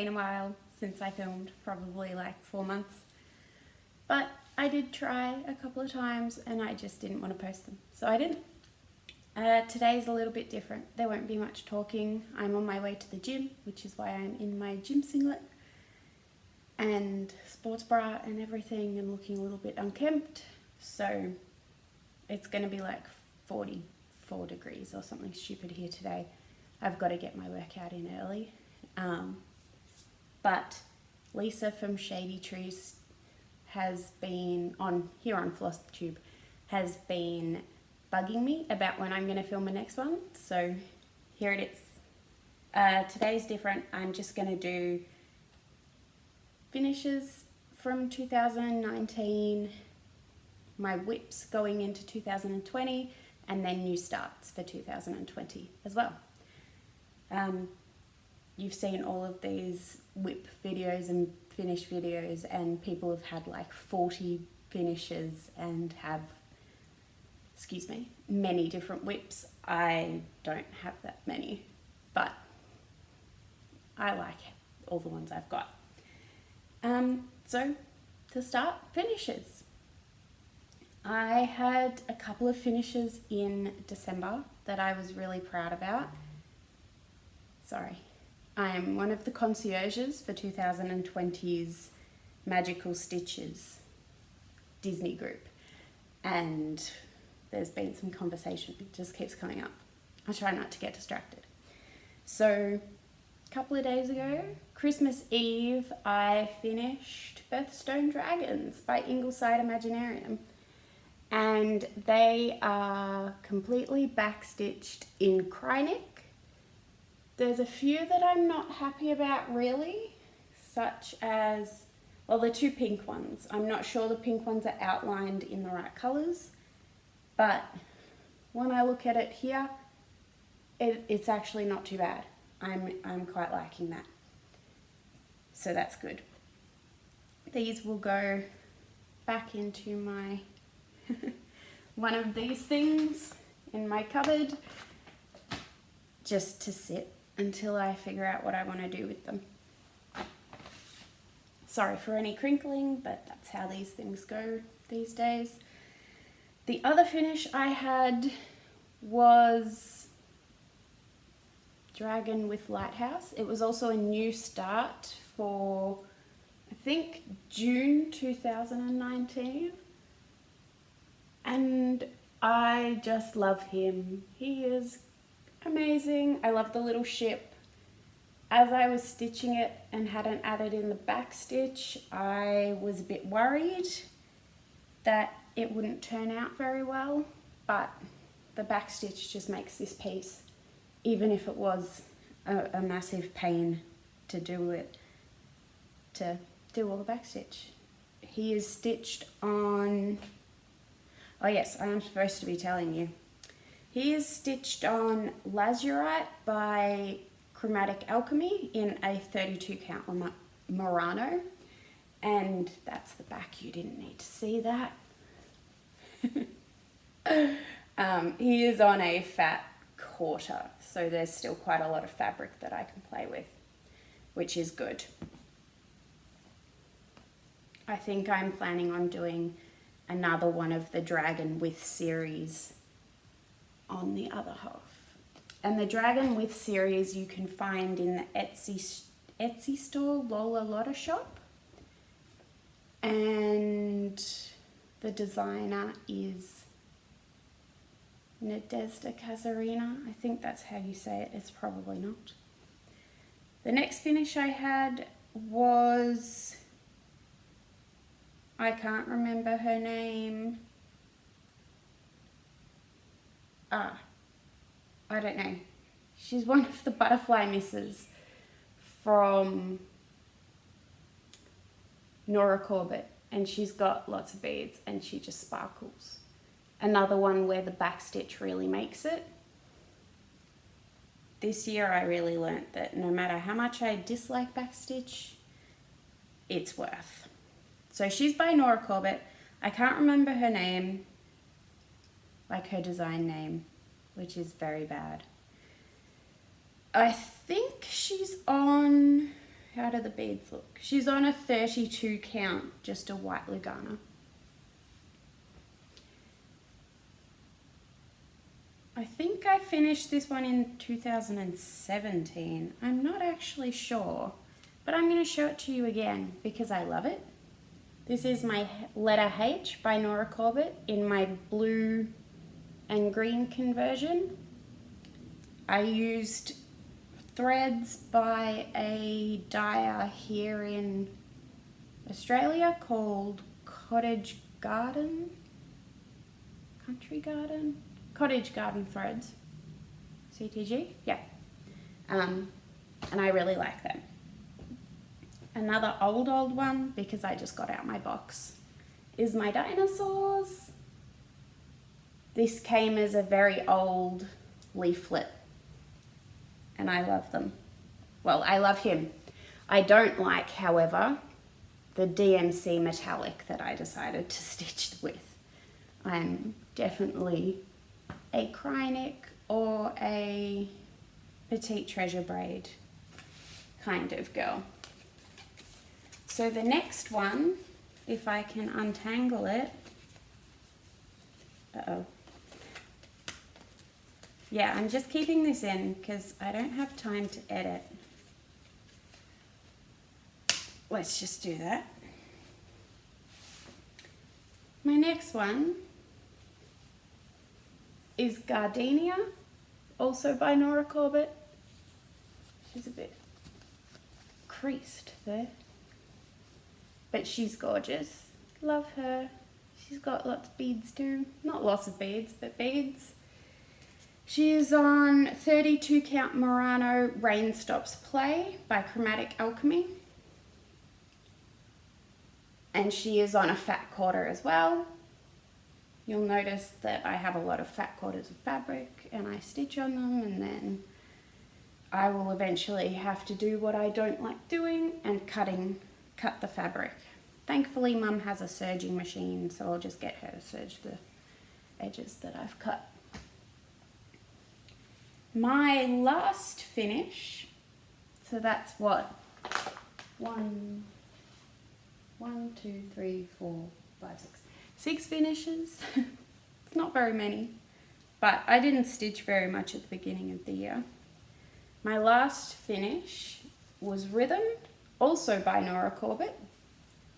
been a while since I filmed, probably like 4 months. But I did try a couple of times and I just didn't want to post them, so I didn't. Today's a little bit different. There won't be much talking. I'm on my way to the gym, which is why I'm in my gym singlet and sports bra and everything and looking a little bit unkempt. So it's going to be like 44 degrees or something stupid here today. I've got to get my workout in early. But Lisa from Shady Trees has been here on Flosstube, has been bugging me about when I'm going to film the next one. So here it is. Today's different. I'm just going to do finishes from 2019, my whips going into 2020, and then new starts for 2020 as well. You've seen all of these whip videos and finish videos, and people have had like 40 finishes and have, many different whips. I don't have that many, but I like all the ones I've got. So to start, finishes. I had a couple of finishes in December that I was really proud about. I am one of the concierges for 2020's Magical Stitches Disney group, and there's been some conversation. It just keeps coming up. I try not to get distracted. So a couple of days ago, Christmas Eve, I finished Birthstone Dragons by Ingleside Imaginarium, and they are completely backstitched in Krynic. There's a few that I'm not happy about really, such as, well, the two pink ones. I'm not sure the pink ones are outlined in the right colours, but when I look at it here, it's actually not too bad. I'm quite liking that. So that's good. These will go back into my one of these things in my cupboard just to sit until I figure out what I want to do with them. Sorry for any crinkling, but that's how these things go these days. The other finish I had was Dragon with Lighthouse. It was also a new start for, I think, June 2019. And I just love him. He is amazing. I love the little ship. As I was stitching it and hadn't added in the back stitch, I was a bit worried that it wouldn't turn out very well, but the back stitch just makes this piece, even if it was a massive pain to do it, to do all the back stitch. He is stitched on, oh yes, I am supposed to be telling you. He is stitched on Lazurite by Chromatic Alchemy in a 32 count Murano, and that's the back. You didn't need to see that. He is on a fat quarter, so there's still quite a lot of fabric that I can play with, which is good. I think I'm planning on doing another one of the Dragon With series on the other half. And the Dragon With series you can find in the Etsy store, Lola Lotta Shop. And the designer is Nadezhda Kazarina. I think that's how you say it. It's probably not. The next finish I had was, I can't remember her name. I don't know. She's one of the butterfly misses from Nora Corbett, and she's got lots of beads and she just sparkles. Another one where the back stitch really makes it. This year I really learnt that no matter how much I dislike back stitch, it's worth. So she's by Nora Corbett. I can't remember her name, like her design name, which is very bad. I think she's on How do the beads look? She's on a 32 count, just a white Lugana. I think I finished this one in 2017. I'm not actually sure, but I'm going to show it to you again because I love it. This is my letter H by Nora Corbett in my blue and green conversion. I used threads by a dyer here in Australia called Cottage Garden Threads, CTG, yeah. And I really like them. Another old one, because I just got out my box, is my dinosaurs. This came as a very old leaflet, and I love them. Well, I love him. I don't like, however, the DMC metallic that I decided to stitch with. I'm definitely a Krynic or a Petite Treasure braid kind of girl. So the next one, if I can untangle it, yeah, I'm just keeping this in because I don't have time to edit. Let's just do that. My next one is Gardenia, also by Nora Corbett. She's a bit creased there, but she's gorgeous. Love her. She's got lots of beads too. Not lots of beads, but beads. She is on 32 count Murano Rain Stops Play by Chromatic Alchemy. And she is on a fat quarter as well. You'll notice that I have a lot of fat quarters of fabric and I stitch on them, and then I will eventually have to do what I don't like doing and cut the fabric. Thankfully, Mum has a serging machine, so I'll just get her to serge the edges that I've cut. My last finish, so that's what? 1, 2, 3, 4, 5, 6 finishes. It's not very many, but I didn't stitch very much at the beginning of the year. My last finish was Rhythm, also by Nora Corbett.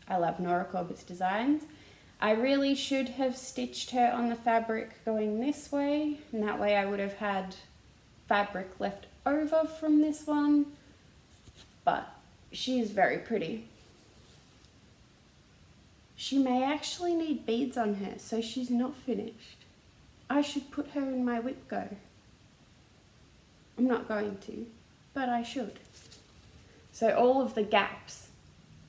I love Nora Corbett's designs. I really should have stitched her on the fabric going this way, and that way I would have had fabric left over from this one, but she is very pretty. She may actually need beads on her, so she's not finished. I should put her in my whip go. I'm not going to, but I should. So all of the gaps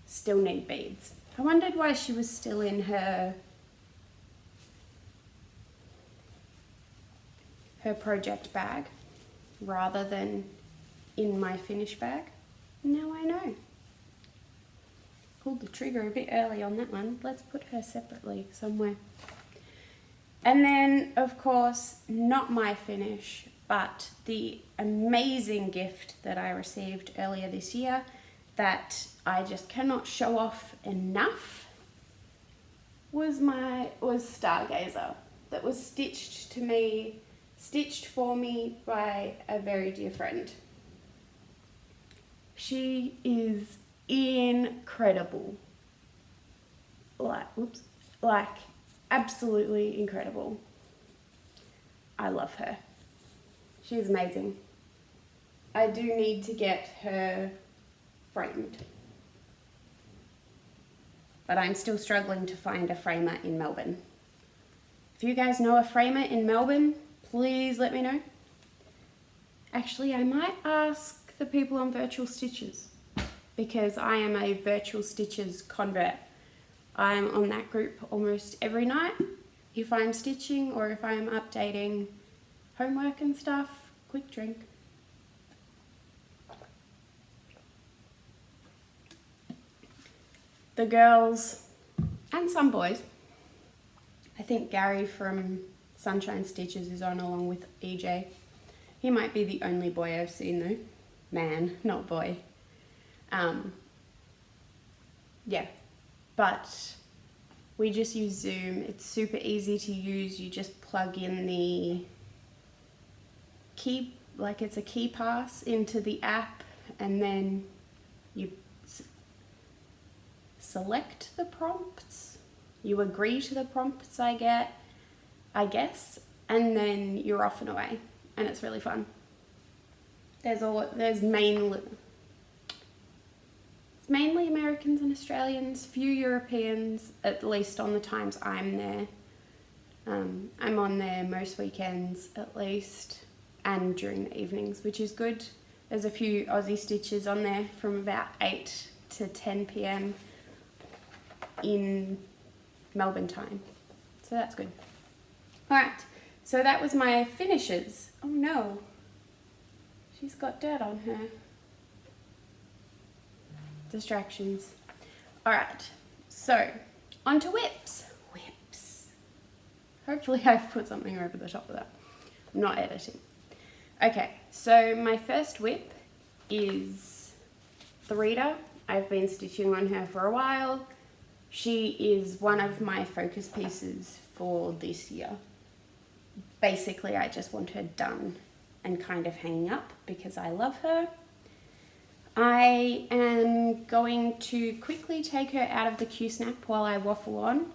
still need beads. I wondered why she was still in her project bag rather than in my finish bag. Now I know. Pulled the trigger a bit early on that one. Let's put her separately somewhere. And then, of course, not my finish, but the amazing gift that I received earlier this year that I just cannot show off enough was Stargazer, that was stitched for me by a very dear friend. She is incredible. Like absolutely incredible. I love her. She's amazing. I do need to get her framed, but I'm still struggling to find a framer in Melbourne. If you guys know a framer in Melbourne, please let me know. Actually, I might ask the people on Virtual Stitches, because I am a Virtual Stitches convert. I am on that group almost every night if I'm stitching or if I'm updating homework and stuff. Quick drink. The girls, and some boys, I think Gary from Sunshine Stitches is on along with EJ. He might be the only boy I've seen though. Man, not boy. Yeah, but we just use Zoom. It's super easy to use. You just plug in the key, like it's a key pass into the app, and then you select the prompts. You agree to the prompts I guess, and then you're off and away, and it's really fun. There's mainly Americans and Australians, few Europeans, at least on the times I'm there. I'm on there most weekends at least, and during the evenings, which is good. There's a few Aussie stitches on there from about 8 to 10 p.m. in Melbourne time, so that's good. Alright, so that was my finishes. Oh no, she's got dirt on her. Distractions. Alright, so on to whips. Hopefully I've put something over the top of that. I'm not editing. Okay, so my first whip is the Rita. I've been stitching on her for a while. She is one of my focus pieces for this year. Basically, I just want her done and kind of hanging up because I love her. I am going to quickly take her out of the Q-snap while I waffle on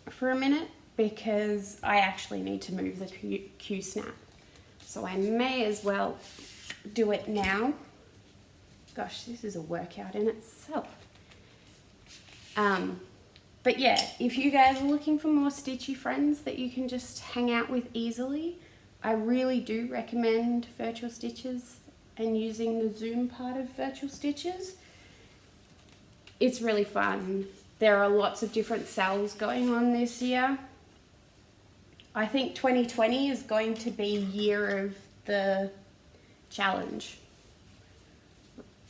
for a minute because I actually need to move the Q-snap. So I may as well do it now. Gosh, this is a workout in itself. But yeah, if you guys are looking for more stitchy friends that you can just hang out with easily, I really do recommend Virtual Stitches and using the Zoom part of Virtual Stitches. It's really fun. There are lots of different sales going on this year. I think 2020 is going to be year of the challenge,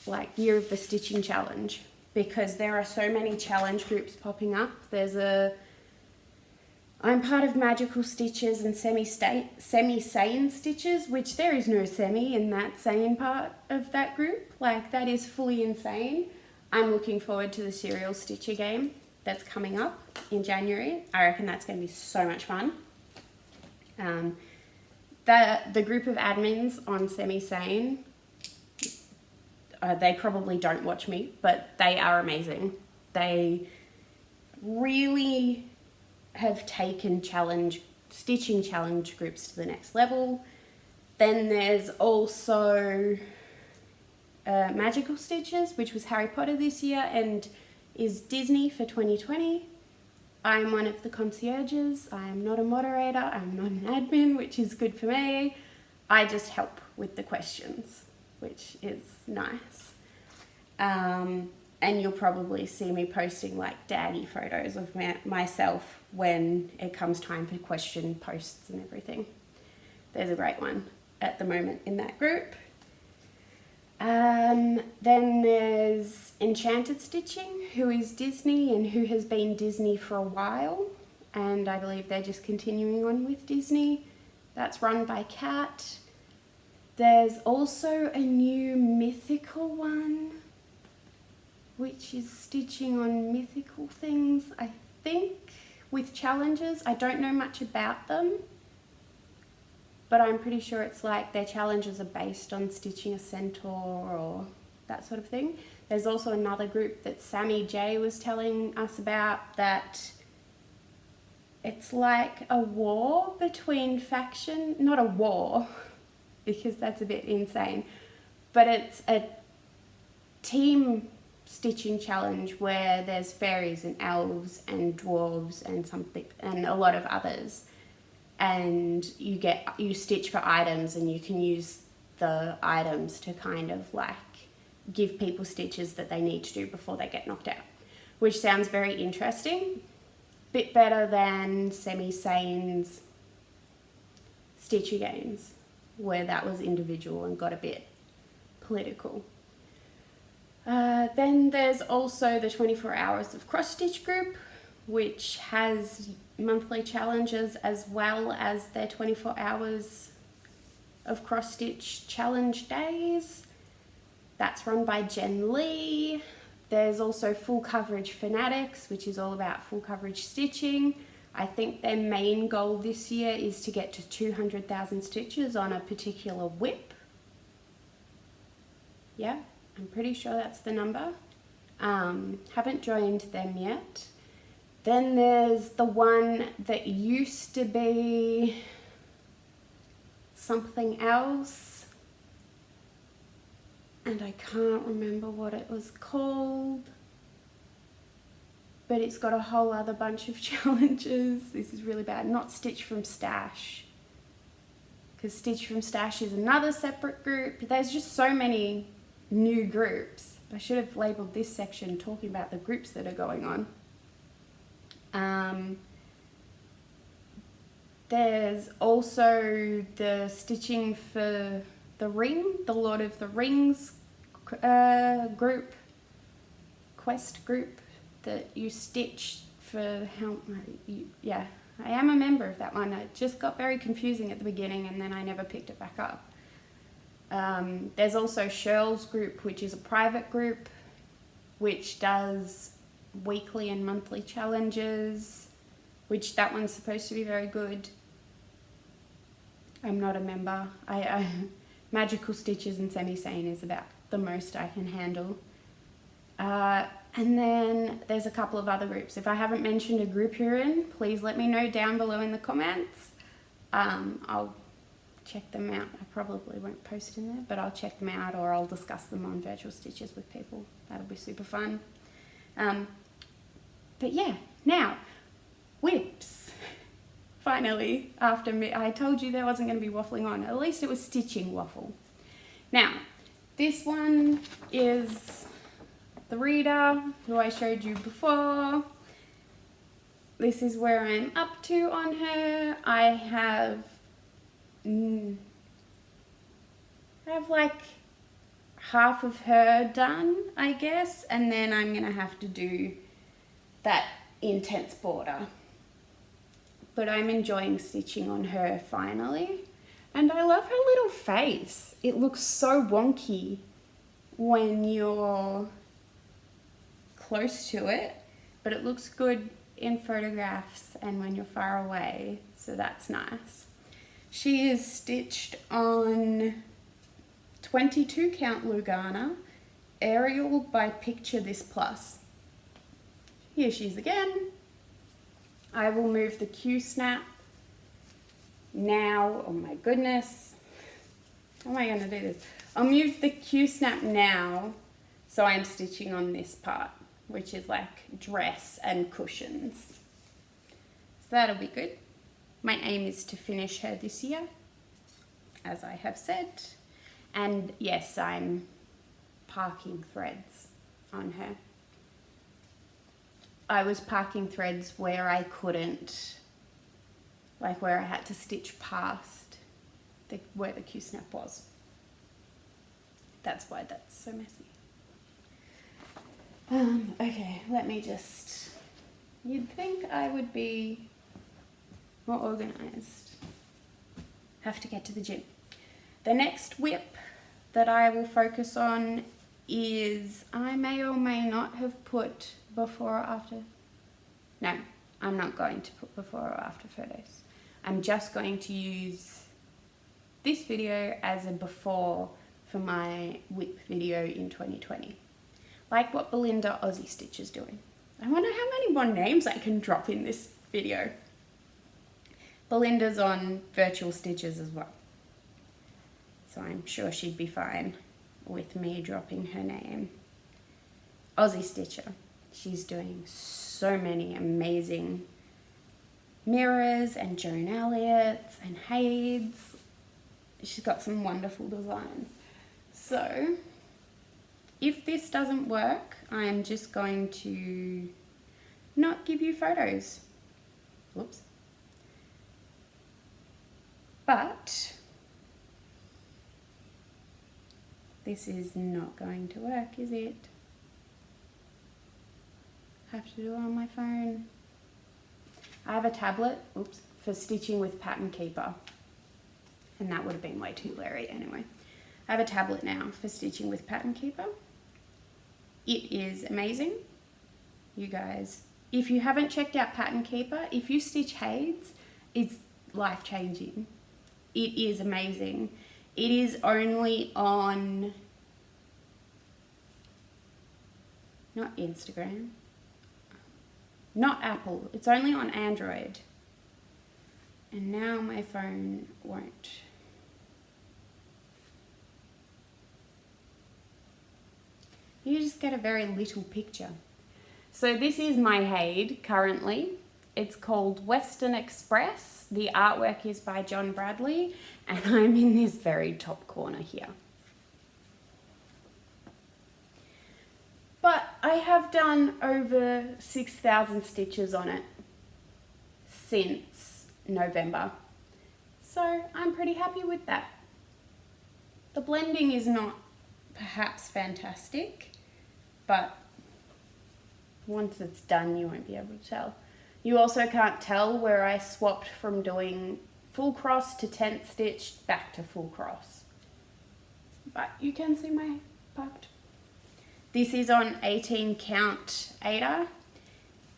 like year of the stitching challenge, because there are so many challenge groups popping up. I'm part of Magical Stitches and Semi-Sane Stitches, which there is no semi in that sane part of that group. Like, that is fully insane. I'm looking forward to the Serial Stitcher game that's coming up in January. I reckon that's going to be so much fun. The group of admins on Semi-Sane, they probably don't watch me, but they are amazing. They really have taken stitching challenge groups to the next level. Then there's also Magical Stitches, which was Harry Potter this year and is Disney for 2020. I'm one of the concierges. I'm not a moderator. I'm not an admin, which is good for me. I just help with the questions, which is nice. And you'll probably see me posting like daggy photos of myself when it comes time for question posts and everything. There's a great one at the moment in that group. Then there's Enchanted Stitching, who is Disney and who has been Disney for a while. And I believe they're just continuing on with Disney. That's run by Kat. There's also a new mythical one, which is stitching on mythical things, I think, with challenges. I don't know much about them, but I'm pretty sure it's like their challenges are based on stitching a centaur or that sort of thing. There's also another group that Sammy J was telling us about that it's like a war between not a war, because that's a bit insane, but it's a team stitching challenge where there's fairies and elves and dwarves and something and a lot of others, and you stitch for items and you can use the items to kind of like give people stitches that they need to do before they get knocked out, which sounds very interesting. Bit better than Semi-Sane's Stitcher games, where that was individual and got a bit political. Then there's also the 24 Hours of Cross Stitch group, which has monthly challenges as well as their 24 Hours of Cross Stitch challenge days. That's run by Jen Lee. There's also Full Coverage Fanatics, which is all about full coverage stitching. I think their main goal this year is to get to 200,000 stitches on a particular whip. Yeah, I'm pretty sure that's the number. Haven't joined them yet. Then there's the one that used to be something else, and I can't remember what it was called, but it's got a whole other bunch of challenges. This is really bad. Not Stitch from Stash, because Stitch from Stash is another separate group. There's just so many new groups. I should have labelled this section talking about the groups that are going on. There's also the Stitching for the Ring, the Lord of the Rings group, quest group that you stitch for yeah, I am a member of that one. It just got very confusing at the beginning and then I never picked it back up. There's also Shirl's group, which is a private group, which does weekly and monthly challenges, which that one's supposed to be very good. I'm not a member. Magical Stitches and Semi-Sane is about the most I can handle. And then there's a couple of other groups. If I haven't mentioned a group you're in, please let me know down below in the comments. I'll check them out. I probably won't post in there, but I'll check them out or I'll discuss them on Virtual Stitches with people. That'll be super fun. But yeah, now, whips. Finally, after I told you there wasn't going to be waffling on. At least it was stitching waffle. Now, this one is the Reader, who I showed you before. This is where I'm up to on her. I have like half of her done, I guess, and then I'm going to have to do that intense border. But I'm enjoying stitching on her finally. And I love her little face. It looks so wonky when you're close to it, but it looks good in photographs and when you're far away, so that's nice. She is stitched on 22 count Lugana, Ariel by Picture This Plus. Here she is again. I will move the Q-snap now. Oh my goodness. How am I going to do this? I'll move the Q-snap now, so I'm stitching on this part, which is like dress and cushions. So that'll be good. My aim is to finish her this year, as I have said. And yes, I'm parking threads on her. I was parking threads where I couldn't, like where I had to stitch past where the Q-snap was. That's why that's so messy. Okay, let me just, you'd think I would be more organized. Have to get to the gym. The next whip that I will focus on is, I may or may not have put before or after. No, I'm not going to put before or after photos. I'm just going to use this video as a before for my whip video in 2020. Like what Belinda Aussie Stitch is doing. I wonder how many more names I can drop in this video. Belinda's on Virtual Stitches as well, so I'm sure she'd be fine with me dropping her name. Aussie Stitcher. She's doing so many amazing mirrors and Joan Elliott's and Haydes. She's got some wonderful designs. So if this doesn't work, I'm just going to not give you photos. Whoops. But this is not going to work, is it? Have to do it on my phone. I have a tablet, oops, for stitching with Pattern Keeper, and that would have been way too blurry anyway. I have a tablet now for stitching with Pattern Keeper. It is amazing. You guys, if you haven't checked out Pattern Keeper, if you stitch Hades, it's life-changing. It is amazing. It is only on, not Instagram, not Apple, it's only on Android. And now my phone won't. You just get a very little picture. So this is my Hade currently. It's called Western Express. The artwork is by John Bradley, and I'm in this very top corner here. But I have done over 6,000 stitches on it since November. So I'm pretty happy with that. The blending is not perhaps fantastic, but once it's done, you won't be able to tell. You also can't tell where I swapped from doing full cross to tent stitch back to full cross. But you can see my part. This is on 18 count Ada,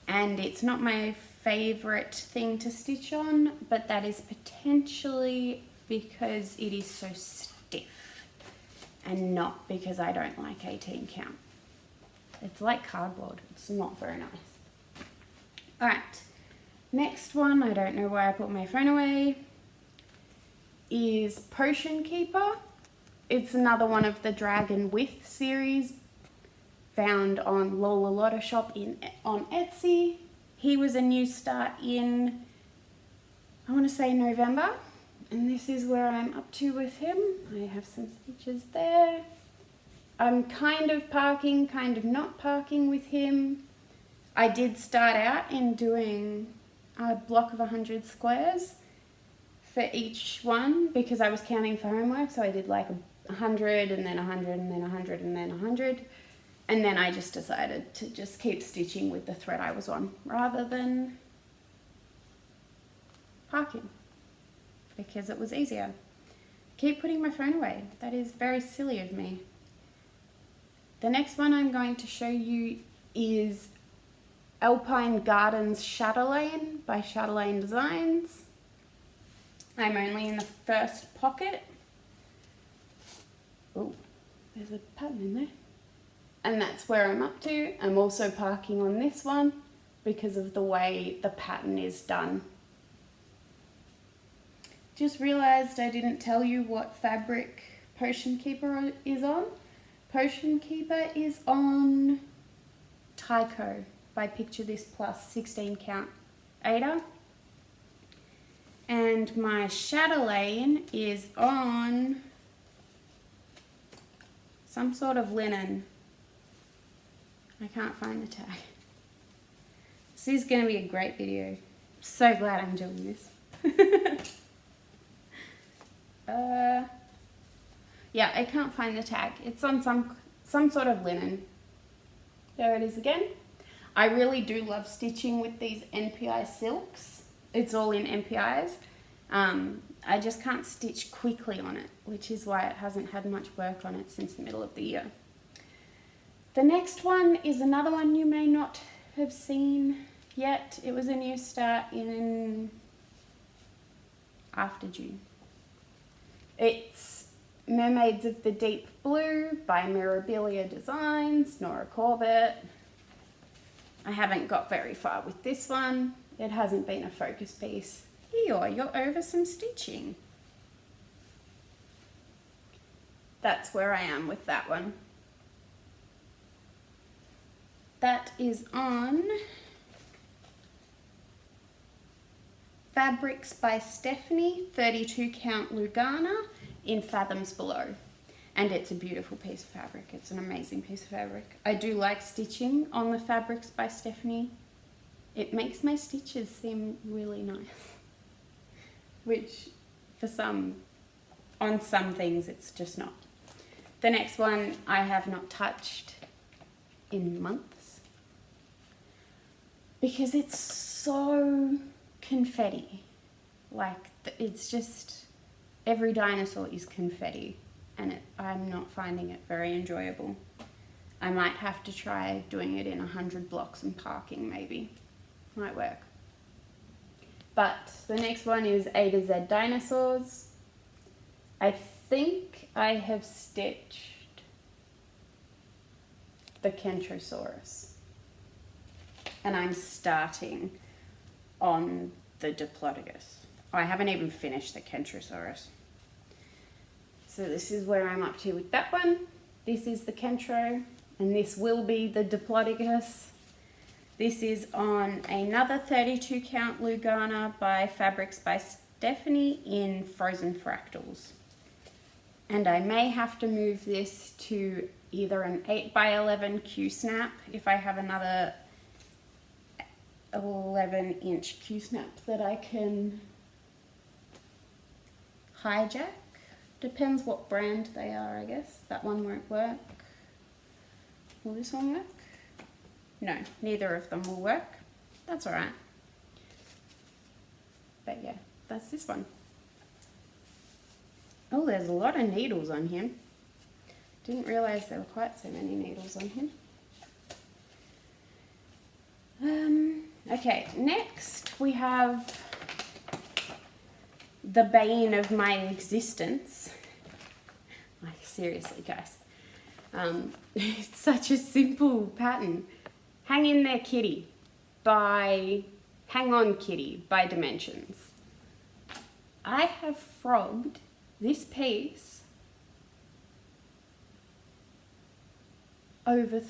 and it's not my favorite thing to stitch on, but that is potentially because it is so stiff and not because I don't like 18 count. It's like cardboard. It's not very nice. All right, next one, I don't know why I put my phone away, is Potion Keeper. It's another one of the Dragon With series found on Lola Lotta Shop on Etsy. He was a new start in, I want to say November, and this is where I'm up to with him. I have some stitches there. I'm kind of parking, kind of not parking with him. I did start out in doing a block of 100 squares for each one because I was counting for homework, so I did like 100 and then 100 and then 100 and then 100. And then I just decided to just keep stitching with the thread I was on rather than parking because it was easier. Keep putting my phone away. That is very silly of me. The next one I'm going to show you is Alpine Gardens Chatelaine by Chatelaine Designs. I'm only in the first pocket. Oh, there's a pattern in there. And that's where I'm up to. I'm also parking on this one because of the way the pattern is done. Just realized I didn't tell you what fabric Potion Keeper is on. Potion Keeper is on Tyco by Picture This Plus 16 count Ada. And my chatelaine is on some sort of linen. I can't find the tag. This is going to be a great video. So glad I'm doing this. Yeah, I can't find the tag. It's on some sort of linen. There it is again. I really do love stitching with these NPI silks. It's all in NPIs. I just can't stitch quickly on it, which is why it hasn't had much work on it since the middle of the year. The next one is another one you may not have seen yet. It was a new start in after June. It's Mermaids of the Deep Blue by Mirabilia Designs, Nora Corbett. I haven't got very far with this one. It hasn't been a focus piece. You're over some stitching. That's where I am with that one. That is on Fabrics by Stephanie, 32 count Lugana in Fathoms Below. And it's a beautiful piece of fabric. It's an amazing piece of fabric. I do like stitching on the Fabrics by Stephanie. It makes my stitches seem really nice. Which on some things it's just not. The next one I have not touched in months because it's so confetti. Like, it's just, every dinosaur is confetti. and I'm not finding it very enjoyable. I might have to try doing it in 100 blocks and parking maybe. Might work. But the next one is A to Z dinosaurs. I think I have stitched the Kentrosaurus. And I'm starting on the Diplodocus. I haven't even finished the Kentrosaurus. So this is where I'm up to with that one. This is the Kentro, and this will be the Diplodocus. This is on another 32 count Lugana by Fabrics by Stephanie in Frozen Fractals. And I may have to move this to either an 8 by 11 Q-snap if I have another 11-inch Q-snap that I can hijack. Depends what brand they are, I guess. That one won't work. Will this one work? No, neither of them will work. That's all right. But yeah, that's this one. Oh, there's a lot of needles on him. Didn't realise there were quite so many needles on him. Okay, next we have the bane of my existence. Like, seriously, guys. It's such a simple pattern. Hang in there, Kitty, by Hang On Kitty by Dimensions. I have frogged this piece over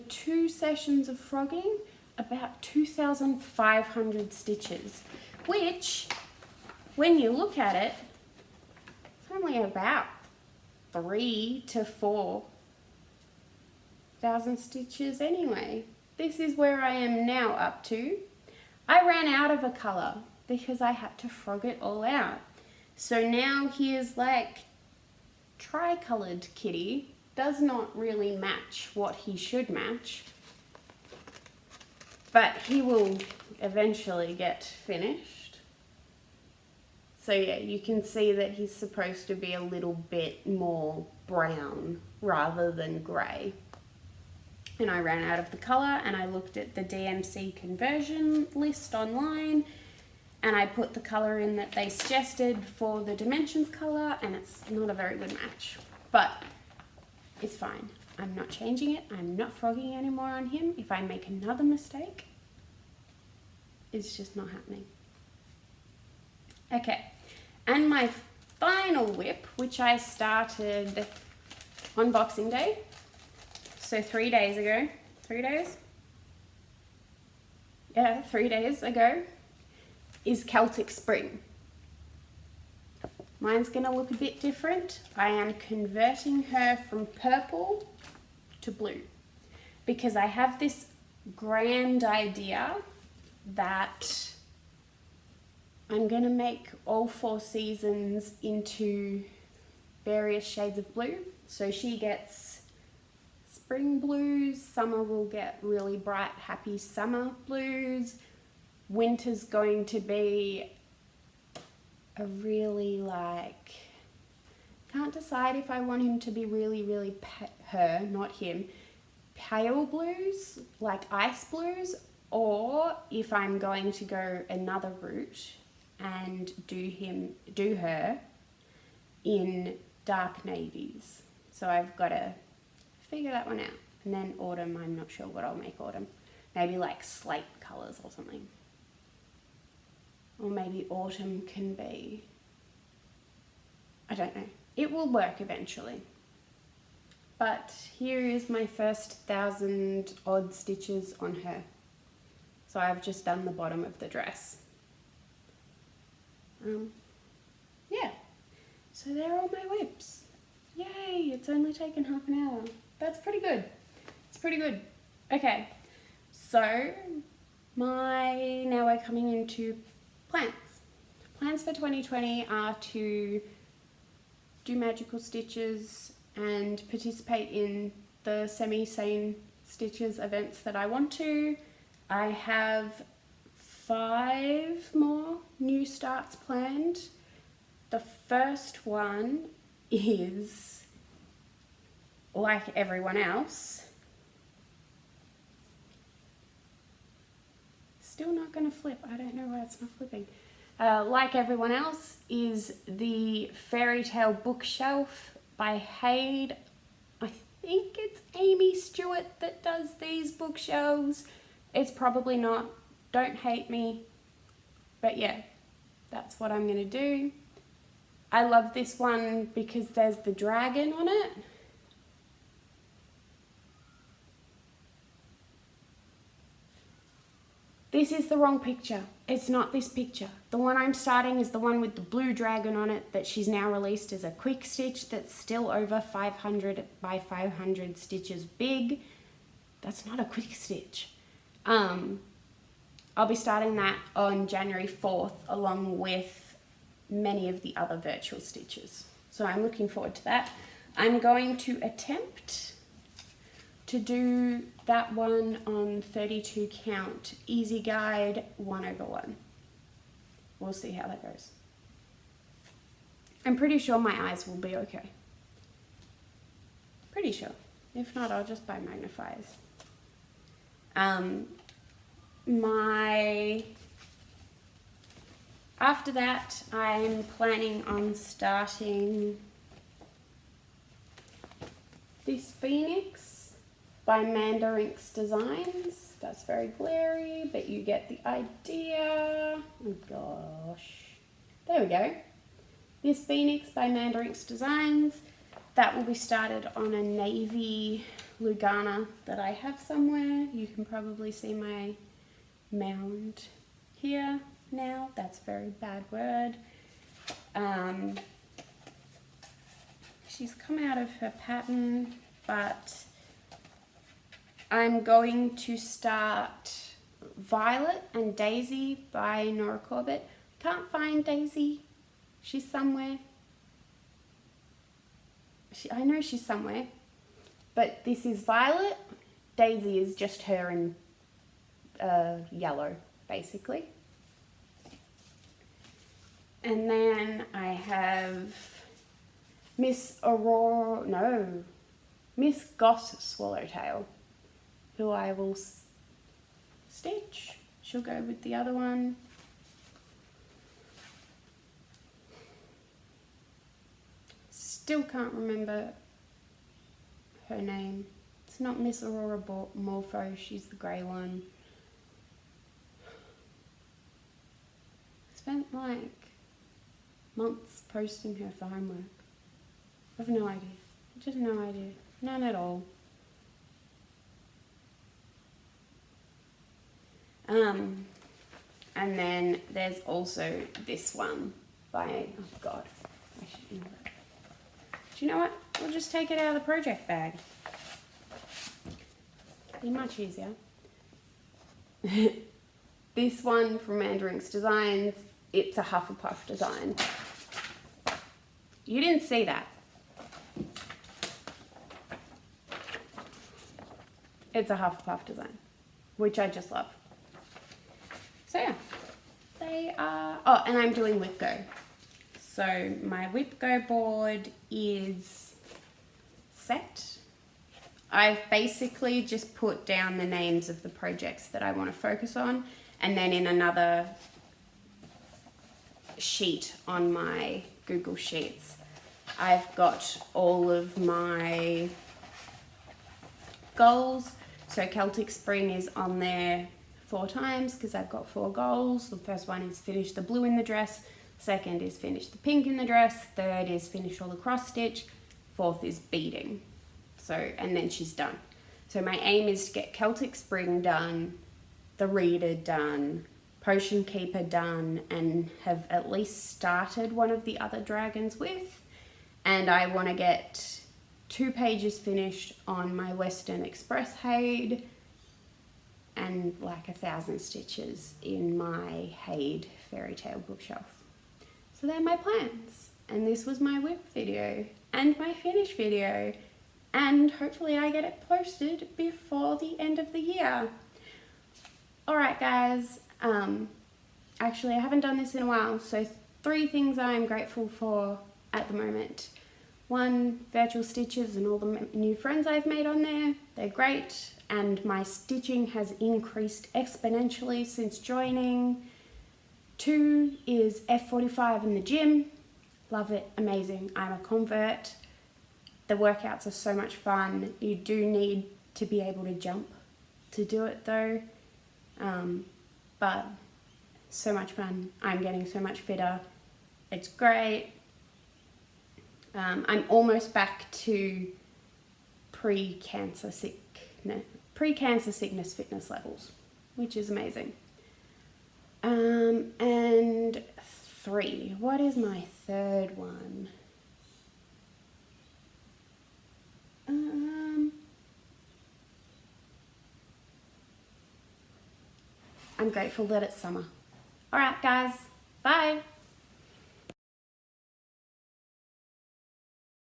2 sessions of frogging, about 2,500 stitches, which, when you look at it, it's only about 3,000 to 4,000 stitches anyway. This is where I am now up to. I ran out of a colour because I had to frog it all out. So now here's like tri-coloured kitty. Does not really match what he should match, but he will eventually get finished. So yeah, you can see that he's supposed to be a little bit more brown rather than grey. And I ran out of the colour, and I looked at the DMC conversion list online, and I put the colour in that they suggested for the Dimensions colour, and it's not a very good match, but it's fine. I'm not changing it. I'm not frogging anymore on him. If I make another mistake, it's just not happening. Okay, and my final whip, which I started on Boxing Day, so 3 days ago, 3 days? Yeah, 3 days ago, is Celtic Spring. Mine's gonna look a bit different. I am converting her from purple to blue because I have this grand idea that I'm gonna make all 4 seasons into various shades of blue. So she gets spring blues, summer will get really bright, happy summer blues, winter's going to be a really like, can't decide if I want him to be really her, not him, pale blues, like ice blues, or if I'm going to go another route and do her in dark navies. So I've got to figure that one out. And then autumn, I'm not sure what I'll make autumn. Maybe like slate colours or something. Or maybe autumn can be, I don't know. It will work eventually. But here is my first 1,000 odd stitches on her. So I've just done the bottom of the dress. Yeah, so they're all my whips. Yay, it's only taken half an hour. That's pretty good. It's pretty good. Okay, so now we're coming into plans. Plans for 2020 are to do magical stitches and participate in the semi-sane stitches events that I want to. I have 5 more new starts planned. The first one is, like everyone else, still not going to flip. I don't know why it's not flipping. Like everyone else, is the Fairy Tale Bookshelf by Haid. I think it's Amy Stewart that does these bookshelves. It's probably not. Don't hate me. But yeah, that's what I'm going to do. I love this one because there's the dragon on it. This is the wrong picture. It's not this picture. The one I'm starting is the one with the blue dragon on it that she's now released as a quick stitch that's still over 500 by 500 stitches big. That's not a quick stitch. I'll be starting that on January 4th along with many of the other virtual stitches. So I'm looking forward to that. I'm going to attempt to do that one on 32 count, easy guide 1/1. We'll see how that goes. I'm pretty sure my eyes will be okay. Pretty sure. If not, I'll just buy magnifiers. After that, I'm planning on starting this Phoenix by Mandarinx Designs. That's very glary, but you get the idea. Oh gosh. There we go. This Phoenix by Mandarinx Designs. That will be started on a navy Lugana that I have somewhere. You can probably see my mound here now. That's a very bad word. She's come out of her pattern, but I'm going to start Violet and Daisy by Nora Corbett. Can't find Daisy. She's somewhere. I know she's somewhere. But this is Violet. Daisy is just her in yellow, basically. And then I have Miss Goss Swallowtail, who I will stitch. She'll go with the other one. Still can't remember her name. It's not Miss Aurora Morpho, she's the grey one. Spent like months posting her for homework. I have no idea. Just no idea. None at all. And then there's also this one by, oh God, I should know that. Do you know what? We'll just take it out of the project bag. Be much easier. This one from Mandarinx Designs, it's a Hufflepuff design. You didn't see that. It's a Hufflepuff design, which I just love. So yeah, they are, oh, and I'm doing Whip Go. So my Whip Go board is set. I've basically just put down the names of the projects that I want to focus on, and then in another sheet on my Google Sheets, I've got all of my goals. So Celtic Spring is on there 4 times because I've got 4 goals. The first one is finish the blue in the dress. Second is finish the pink in the dress. Third is finish all the cross stitch. Fourth is beading. So, and then she's done. So my aim is to get Celtic Spring done, the Reader done, Potion Keeper done, and have at least started one of the other dragons with. And I want to get 2 pages finished on my Western Express Haid and like 1,000 stitches in my Haid Fairy Tale Bookshelf. So they're my plans. And this was my whip video and my finish video. And hopefully I get it posted before the end of the year. Alright guys, actually I haven't done this in a while, so 3 things I'm grateful for at the moment. 1 virtual stitches and all the new friends I've made on there. They're great, and my stitching has increased exponentially since joining. 2 is F45 in the gym. Love it, amazing. I'm a convert. The workouts are so much fun. You do need to be able to jump to do it though, but so much fun. I'm getting so much fitter. It's great. I'm almost back to pre-cancer sickness fitness levels, which is amazing. And 3, what is my third one? I'm grateful that it's summer. All right, guys, bye.